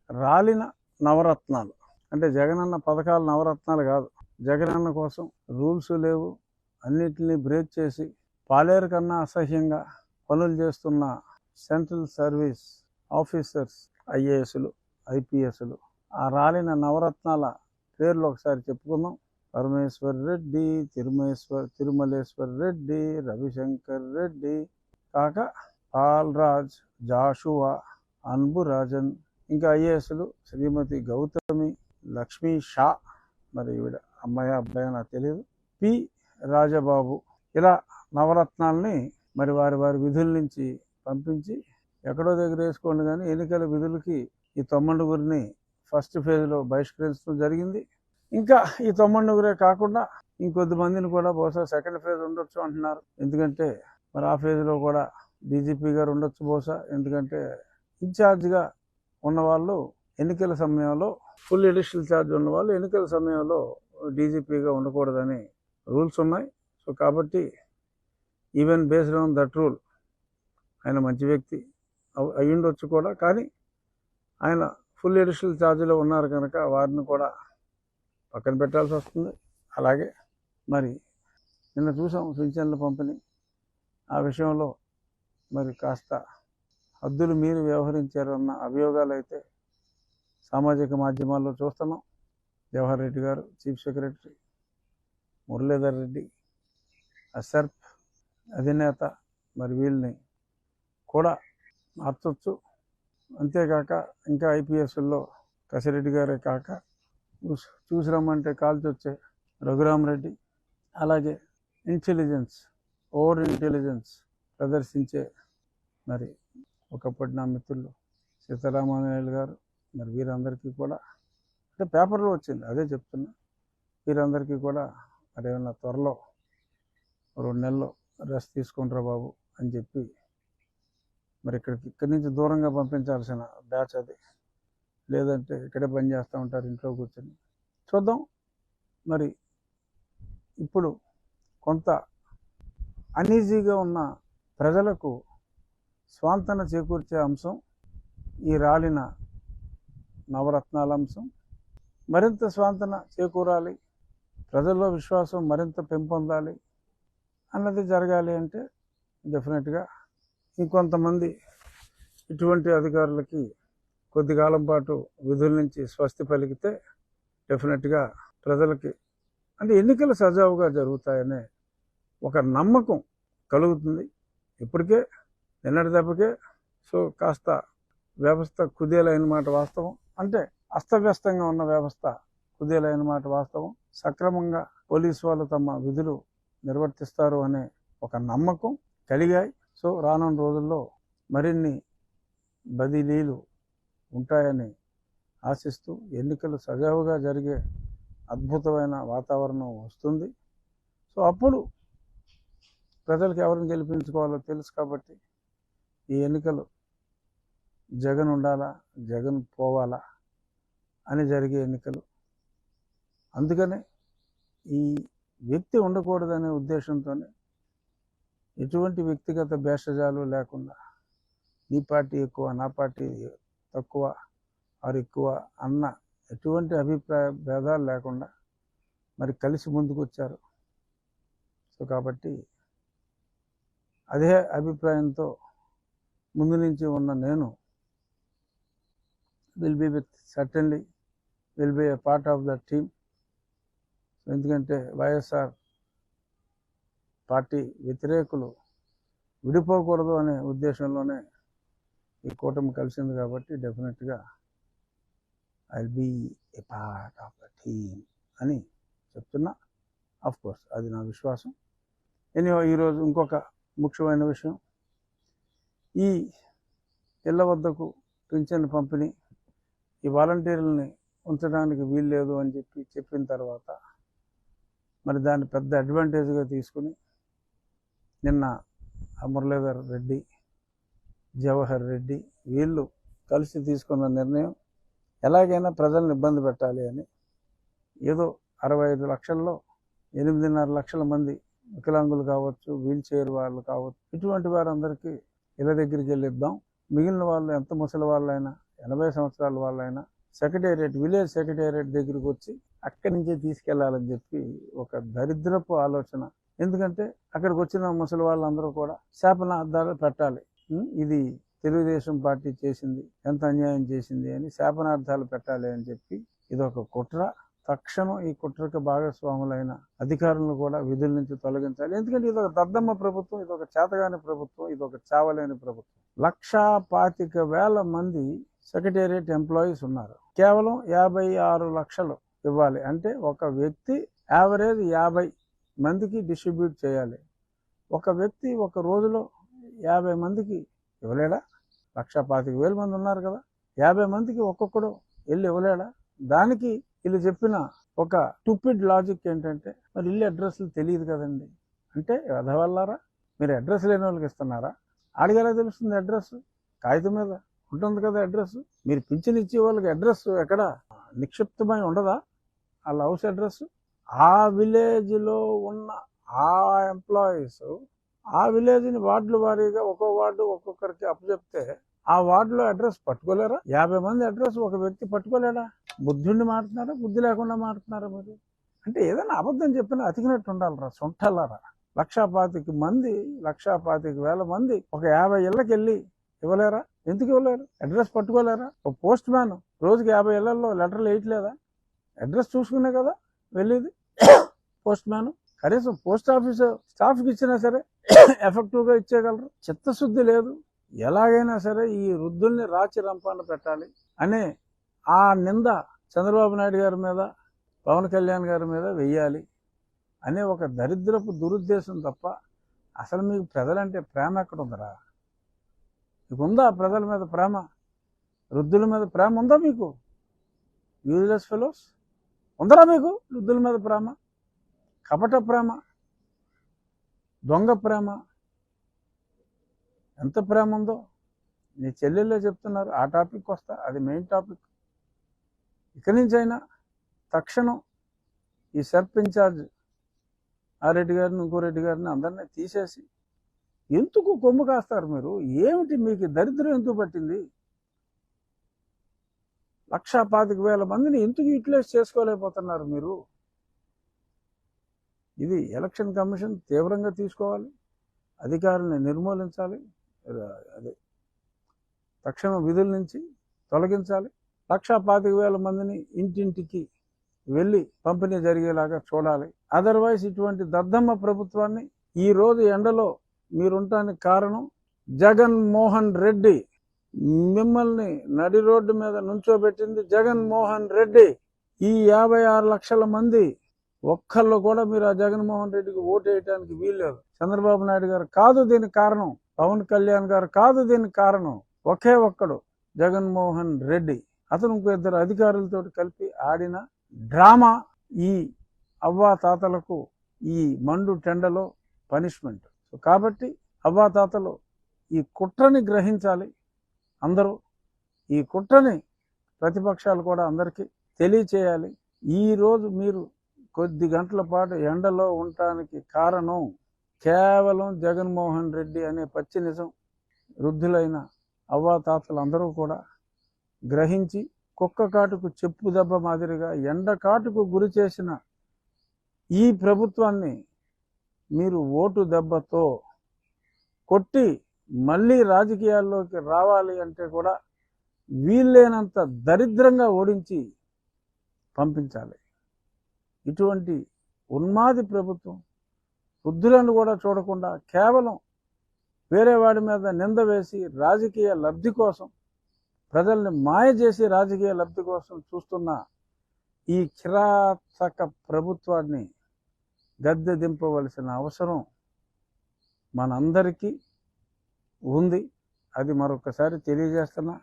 రాలిన నవరత్నాలు అంటే జగనన్న పథకాలు నవరత్నాలు కాదు. జగనన్న కోసం రూల్స్ లేవు, అన్నిటినీ బ్రేక్ చేసి పాలేరు కన్నా అసహ్యంగా పనులు చేస్తున్న సెంట్రల్ సర్వీస్ ఆఫీసర్స్, ఐఏఎస్లు, ఐపీఎస్లు, ఆ రాలిన నవరత్నాల పేర్లు ఒకసారి చెప్పుకుందాం. పరమేశ్వర్ రెడ్డి, తిరుమలేశ్వర్ రెడ్డి, రవిశంకర్ రెడ్డి, కాక పాల్రాజ్, జాషువా, అన్బురాజన్, ఇంకా ఐఏఎస్లు శ్రీమతి గౌతమి లక్ష్మీ షా, మరి ఈవిడ అమ్మాయి అబ్బాయి నాకు తెలియదు, పి రాజబాబు, ఇలా నవరత్నాల్ని మరి వారి వారి విధుల నుంచి పంపించి ఎక్కడో దగ్గర వేసుకోండి. కానీ ఎన్నికల విధులకి ఈ 9గురిని ఫస్ట్ ఫేజ్లో బహిష్కరించడం జరిగింది. ఇంకా ఈ 9గురే కాకుండా ఇంకొద్ది మందిని కూడా బహుశా సెకండ్ ఫేజ్ ఉండొచ్చు అంటున్నారు. ఎందుకంటే మరి ఆ ఫేజ్లో కూడా డీజీపీ గారు ఉండొచ్చు బహుశా. ఎందుకంటే ఇన్ఛార్జ్గా ఉన్నవాళ్ళు ఎన్నికల సమయంలో, ఫుల్ ఎడిషనల్ ఛార్జ్ ఉన్నవాళ్ళు ఎన్నికల సమయంలో డీజీపీగా ఉండకూడదని రూల్స్ ఉన్నాయి. సో కాబట్టి even based on that rule ఆయన మంచి వ్యక్తి అయ్యుండొచ్చు కూడా, కానీ ఆయన ఫుల్ ఎడిషనల్ ఛార్జ్లో ఉన్నారు కనుక వారిని కూడా పక్కన పెట్టాల్సి వస్తుంది. అలాగే మరి నిన్న చూసాం పింఛన్ల పంపిణీ, ఆ విషయంలో మరి కాస్త హద్దులు మీరి వ్యవహరించారన్న అభియోగాలు అయితే సామాజిక మాధ్యమాల్లో చూస్తున్నాం. జవహర్ రెడ్డి గారు, చీఫ్ సెక్రటరీ మురళీధర్ రెడ్డి, అసర్ప్ అధినేత, మరి వీళ్ళని కూడా మార్చొచ్చు. అంతేకాక ఇంకా ఐపీఎస్లో కసిరెడ్డి గారే కాక చూసి రమ్మంటే కాల్చొచ్చే రఘురామరెడ్డి, అలాగే ఓవర్ ఇంటెలిజెన్స్ ప్రదర్శించే మరి ఒకప్పటి నా మిత్రులు సీతారామానాయుడు గారు, మరి వీరందరికీ కూడా అంటే పేపర్లో వచ్చింది అదే చెప్తున్నా, వీరందరికీ కూడా మరి ఏమన్నా త్వరలో 2 నెలల్లో రెస్ట్ తీసుకుంటారా బాబు అని చెప్పి మరి ఇక్కడి నుంచి దూరంగా పంపించాల్సిన బ్యాచ్ అది. లేదంటే ఇక్కడే పని చేస్తూ ఉంటారు ఇంట్లో కూర్చొని. చూద్దాం. మరి ఇప్పుడు కొంత అనీజీగా ఉన్న ప్రజలకు స్వాంతన చేకూర్చే అంశం ఈ రాలిన నవరత్నాల అంశం. మరింత స్వాంతన చేకూరాలి, ప్రజల్లో విశ్వాసం మరింత పెంపొందాలి అన్నది జరగాలి అంటే డెఫినెట్గా ఇంకొంతమంది ఇటువంటి అధికారులకి కొద్ది కాలం పాటు విధుల నుంచి స్వస్తి పలికితే డెఫినెట్గా ప్రజలకి అంటే ఎన్నికలు సజావుగా జరుగుతాయనే ఒక నమ్మకం కలుగుతుంది. ఇప్పటికే నిన్నటి దెబ్బకే సో కాస్త వ్యవస్థ కుదేలైన మాట వాస్తవం. అంటే అస్తవ్యస్తంగా ఉన్న వ్యవస్థ కుదేలైన మాట వాస్తవం. సక్రమంగా పోలీసు వాళ్ళు తమ విధులు నిర్వర్తిస్తారు అనే ఒక నమ్మకం కలిగాయి. సో రానున్న రోజుల్లో మరిన్ని బదిలీలు ఉంటాయని ఆశిస్తూ ఎన్నికలు సజావుగా జరిగే అద్భుతమైన వాతావరణం వస్తుంది. సో అప్పుడు ప్రజలకు ఎవరిని గెలిపించుకోవాలో తెలుసు. కాబట్టి ఈ ఎన్నికలు జగన్ ఉండాలా, జగన్ పోవాలా అని జరిగే ఎన్నికలు. అందుకనే ఈ వ్యక్తి ఉండకూడదనే ఉద్దేశంతోనే ఎటువంటి వ్యక్తిగత భేషజాలు లేకుండా నీ పార్టీ ఎక్కువ, నా పార్టీ తక్కువ ఆరు ఎక్కువ అన్న ఎటువంటి అభిప్రాయ భేదాలు లేకుండా మరి కలిసి ముందుకు వచ్చారు. సో కాబట్టి అదే అభిప్రాయంతో ముందు నుంచి ఉన్న నేను certainly will be a part of the team. ఎందుకంటే వైఎస్ఆర్ పార్టీ వ్యతిరేకులు విడిపోకూడదు అనే ఉద్దేశంలోనే ఈ కూటమి కలిసింది. కాబట్టి డెఫినెట్గా I will be a part of the team అని చెప్తున్నా. ఆఫ్ కోర్స్ అది నా విశ్వాసం. ఎనీహో ఈరోజు ఇంకొక ముఖ్యమైన విషయం, ఈ ఇళ్ల వద్దకు పింఛన్ పంపిణీ ఈ వాలంటీర్లని ఉంచడానికి వీల్లేదు అని చెప్పిన తర్వాత మరి దాన్ని పెద్ద అడ్వాంటేజ్గా తీసుకుని నిన్న మురళీధర్ రెడ్డి, జవహర్ రెడ్డి వీళ్ళు కలిసి తీసుకున్న నిర్ణయం ఎలాగైనా ప్రజలను ఇబ్బంది పెట్టాలి అని ఏదో 65 లక్షల్లో 8.5 లక్షల మంది వికలాంగులు కావచ్చు, వీల్ చైర్ వాళ్ళు కావచ్చు, ఇటువంటి వారందరికీ ఇళ్ళ దగ్గరికి వెళ్ళిద్దాం. మిగిలిన వాళ్ళు ఎంత ముసలి వాళ్ళైనా 80 సంవత్సరాల వాళ్ళైనా సెక్రటేరియట్, విలేజ్ సెక్రటేరియట్ దగ్గరికి వచ్చి అక్కడి నుంచే తీసుకెళ్లాలని చెప్పి ఒక దరిద్రపు ఆలోచన. ఎందుకంటే అక్కడికి వచ్చిన ముసలి వాళ్ళందరూ కూడా శాపనార్థాలు పెట్టాలి. ఇది తెలుగుదేశం పార్టీ చేసింది, ఎంత అన్యాయం చేసింది అని శాపనార్థాలు పెట్టాలి అని చెప్పి ఇదొక కుట్ర. తక్షణం ఈ కుట్రకు భాగస్వాములైన అధికారులను కూడా విధుల నుంచి తొలగించాలి. ఎందుకంటే ఇదొక దద్దమ్మ ప్రభుత్వం, ఇదొక చేతగాని ప్రభుత్వం, ఇదొక చావలేని ప్రభుత్వం. 1,25,000 మంది సెక్రటేరియట్ ఎంప్లాయీస్ ఉన్నారు. కేవలం 56 లక్షలు ఇవ్వాలి. అంటే ఒక వ్యక్తి యావరేజ్ 50 మందికి డిస్ట్రిబ్యూట్ చేయాలి. ఒక వ్యక్తి ఒక రోజులో 50 మందికి ఇవ్వలేడా? 1,25,000 మంది ఉన్నారు కదా, 50 మందికి ఒక్కొక్కడు వెళ్ళి ఇవ్వలేడా? దానికి వీళ్ళు చెప్పిన ఒక స్టూపిడ్ లాజిక్ ఏంటంటే, మరి ఇల్లు అడ్రస్లు తెలియదు కదండి అంటే, అదవల్లారా మీరు అడ్రస్ లేని వాళ్ళకి ఇస్తున్నారా? ఆడిగేలా తెలుస్తుంది అడ్రస్? కాగితం మీద ఉంటుంది కదా అడ్రస్. మీరు పింఛన్ ఇచ్చే వాళ్ళకి అడ్రస్ ఎక్కడ నిక్షిప్తమై ఉండదా? వాళ్ళ హౌస్ అడ్రస్. ఆ విలేజ్లో ఉన్న ఆ ఎంప్లాయీస్ ఆ విలేజ్ని వార్డుల వారీగా ఒక్కో వార్డు ఒక్కొక్కరికి అప్పచెప్తే ఆ వార్డులో అడ్రస్ పట్టుకోలేరా? 50 మంది అడ్రస్ ఒక వ్యక్తి పట్టుకోలేడా? బుద్ధుండి మారుతున్నారా, బుద్ధి లేకుండా మారుతున్నారా మీరు? అంటే ఏదైనా అబద్ధం చెప్పినా అతికినట్టు ఉండాలరా సొంటలారా. 1,25,000 మంది ఒక 50 ఇళ్ళకి వెళ్ళి ఇవ్వలేరా? ఎందుకు ఇవ్వలేరు? అడ్రస్ పట్టుకోలేరా? ఒక పోస్ట్ మ్యాన్ రోజుకి 50 ఇళ్లలో లెటర్లు వేయట్లేదా? అడ్రస్ చూసుకునే కదా వెళ్ళేది పోస్ట్ మ్యాన్. కనీసం పోస్ట్ ఆఫీస్ స్టాఫ్కి ఇచ్చినా సరే ఎఫెక్టివ్గా ఇచ్చేయగలరు. చిత్తశుద్ధి లేదు. ఎలాగైనా సరే ఈ వృద్ధుల్ని రాచి రంపాన పెట్టాలి అనే ఆ నింద చంద్రబాబు నాయుడు గారి మీద, పవన్ కళ్యాణ్ గారి మీద వెయ్యాలి అనే ఒక దరిద్రపు దురుద్దేశం తప్ప అసలు మీకు ప్రజలంటే ప్రేమ ఎక్కడ ఉందరా? మీకు ఉందా ప్రజల మీద ప్రేమ? వృద్ధుల మీద ప్రేమ ఉందా మీకు? యూజ్లెస్ ఫెలోస్, ఉందరా మీకు వృద్ధుల మీద ప్రేమ? కపట ప్రేమ, దొంగ ప్రేమ. ఎంత ప్రేమ ఉందో నీ చెల్లెళ్ళే చెప్తున్నారు. ఆ టాపిక్ వస్తా, అది మెయిన్ టాపిక్. ఇక్కడి నుంచి అయినా తక్షణం ఈ సర్ప్ ఇన్ఛార్జ్ ఆ రెడ్డి గారిని, ఇంకో రెడ్డి గారిని అందరినీ తీసేసి, ఎందుకు కొమ్ము కాస్తారు మీరు? ఏమిటి మీకు దరిద్రం ఎందుకు పట్టింది? 1,25,000 మందిని ఎందుకు యూటిలైజ్ చేసుకోలేకపోతున్నారు మీరు? ఇది ఎలక్షన్ కమిషన్ తీవ్రంగా తీసుకోవాలి, అధికారులను నిర్మూలించాలి, అదే తక్షణం విధుల నుంచి తొలగించాలి. 1,25,000 మందిని ఇంటింటికి వెళ్ళి పంపిణీ జరిగేలాగా చూడాలి. అదర్వైజ్ ఇటువంటి దద్దమ్మ ప్రభుత్వాన్ని ఈ రోజు ఎండలో మీరుంటానికి కారణం జగన్మోహన్ రెడ్డి. మిమ్మల్ని నడి రోడ్డు మీద నుంచోబెట్టింది జగన్మోహన్ రెడ్డి. ఈ 56 లక్షల మంది ఒక్కళ్ళు కూడా మీరు ఆ జగన్మోహన్ రెడ్డికి ఓటు వేయడానికి వీల్లేదు. చంద్రబాబు నాయుడు గారు కాదు దీనికి కారణం, పవన్ కళ్యాణ్ గారు కాదు దీనికి కారణం. ఒకే ఒక్కడు జగన్మోహన్ రెడ్డి. అతను ఇంకో 2 అధికారులతో కలిపి ఆడిన డ్రామా ఈ అవ్వాతాతలకు ఈ మండు టెండలో పనిష్మెంట్. సో కాబట్టి అవ్వాతాతలు ఈ కుట్రని గ్రహించాలి. అందరూ ఈ కుట్రని ప్రతిపక్షాలు కూడా అందరికీ తెలియచేయాలి. ఈరోజు మీరు కొద్ది గంటల పాటు ఎండలో ఉండటానికి కారణం కేవలం జగన్మోహన్ రెడ్డి అనే పచ్చి నిజం వృద్ధులైన అవ్వాతాతలు అందరూ కూడా గ్రహించి, కుక్క కాటుకు చెప్పు దెబ్బ మాదిరిగా ఎండ కాటుకు గురి చేసిన ఈ ప్రభుత్వాన్ని మీరు ఓటు దెబ్బతో కొట్టి మళ్ళీ రాజకీయాల్లోకి రావాలి అంటే కూడా వీల్లేనంత దరిద్రంగా ఓడించి పంపించాలి. ఇటువంటి ఉన్మాది ప్రభుత్వం వృద్ధులను కూడా చూడకుండా కేవలం వేరే వాడి మీద నింద వేసి రాజకీయ లబ్ధి కోసం, ప్రజల్ని మాయ చేసి రాజకీయ లబ్ధి కోసం చూస్తున్న ఈ కిరాతక ప్రభుత్వాన్ని గద్దె దింపవలసిన అవసరం మనందరికీ ఉంది. అది మరొకసారి తెలియజేస్తున్నా.